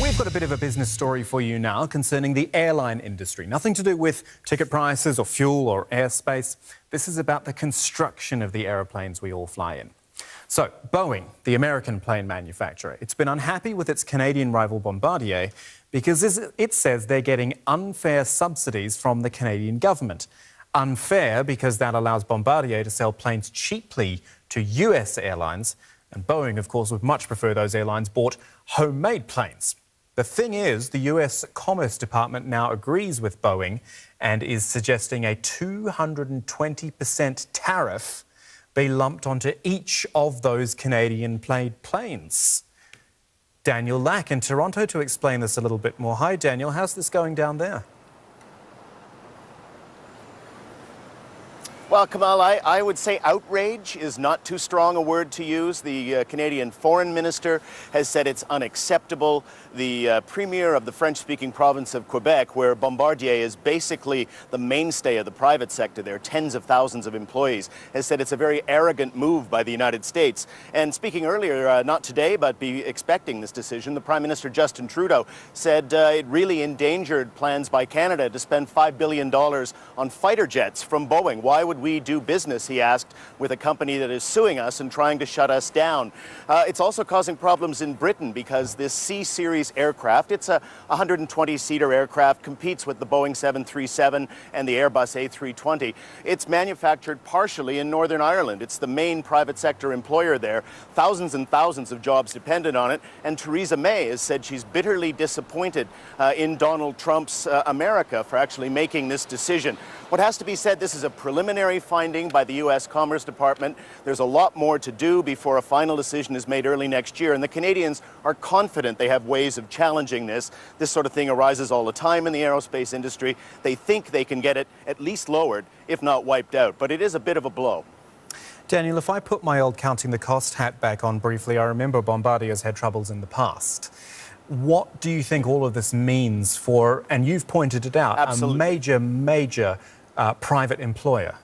We've got a bit of a business story for you now concerning the airline industry. Nothing to do with ticket prices or fuel or airspace. This is about the construction of the aeroplanes we all fly in. So, Boeing, the American plane manufacturer, it's been unhappy with its Canadian rival Bombardier because it says they're getting unfair subsidies from the Canadian government. Unfair because that allows Bombardier to sell planes cheaply to US airlines, and Boeing, of course, would much prefer those airlines bought homemade planes. The thing is, the US Commerce Department now agrees with Boeing and is suggesting a 220% tariff be lumped onto each of those Canadian-made planes. Daniel Lack in Toronto to explain this a little bit more. Hi, Daniel. How's this going down there? Well, Kamal, I would say outrage is not too strong a word to use. The Canadian Foreign Minister has said it's unacceptable. The Premier of the French-speaking province of Quebec, where Bombardier is basically the mainstay of the private sector, there are tens of thousands of employees, has said it's a very arrogant move by the United States. And speaking earlier, not today, but be expecting this decision, the Prime Minister Justin Trudeau said it really endangered plans by Canada to spend $5 billion on fighter jets from Boeing. Why would we do business, he asked, with a company that is suing us and trying to shut us down? It's also causing problems in Britain because this C-Series aircraft, it's a 120-seater aircraft, competes with the Boeing 737 and the Airbus A320. It's manufactured partially in Northern Ireland. It's the main private sector employer there. Thousands and thousands of jobs dependent on it. And Theresa May has said she's bitterly disappointed in Donald Trump's America for actually making this decision. What has to be said, this is a preliminary finding by the U.S. Commerce Department. There's a lot more to do before a final decision is made early next year, and the Canadians are confident they have ways of challenging this. This sort of thing arises all the time in the aerospace industry. They think they can get it at least lowered, if not wiped out, but it is a bit of a blow. Daniel, if I put my old counting the cost hat back on briefly, I remember Bombardier's had troubles in the past. What do you think all of this means for, and you've pointed it out, Absolutely. a major private employer?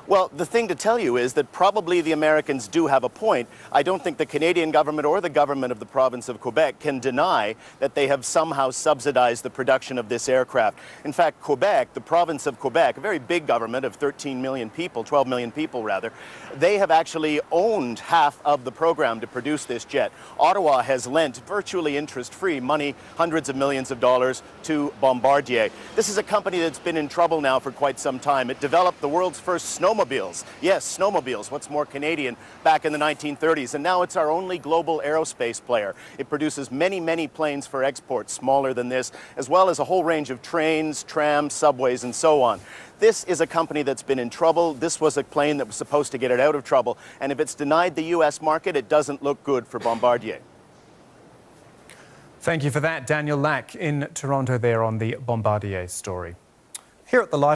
Well, the thing to tell you is that probably the Americans do have a point. I don't think the Canadian government or the government of the province of Quebec can deny that they have somehow subsidized the production of this aircraft. In fact, Quebec, the province of Quebec, a very big government of 13 million people, 12 million people rather, they have actually owned half of the program to produce this jet. Ottawa has lent virtually interest-free money, hundreds of millions of dollars, to Bombardier. This is a company that's been in trouble now for quite some time. It developed the world's first snowmobiles. Yes, snowmobiles. What's more Canadian? Back in the 1930s. And now it's our only global aerospace player. It produces many, many planes for export, smaller than this, as well as a whole range of trains, trams, subways, and so on. This is a company that's been in trouble. This was a plane that was supposed to get it out of trouble. And if it's denied the U.S. market, it doesn't look good for Bombardier. Thank you for that, Daniel Lack in Toronto there on the Bombardier story. Here at the Live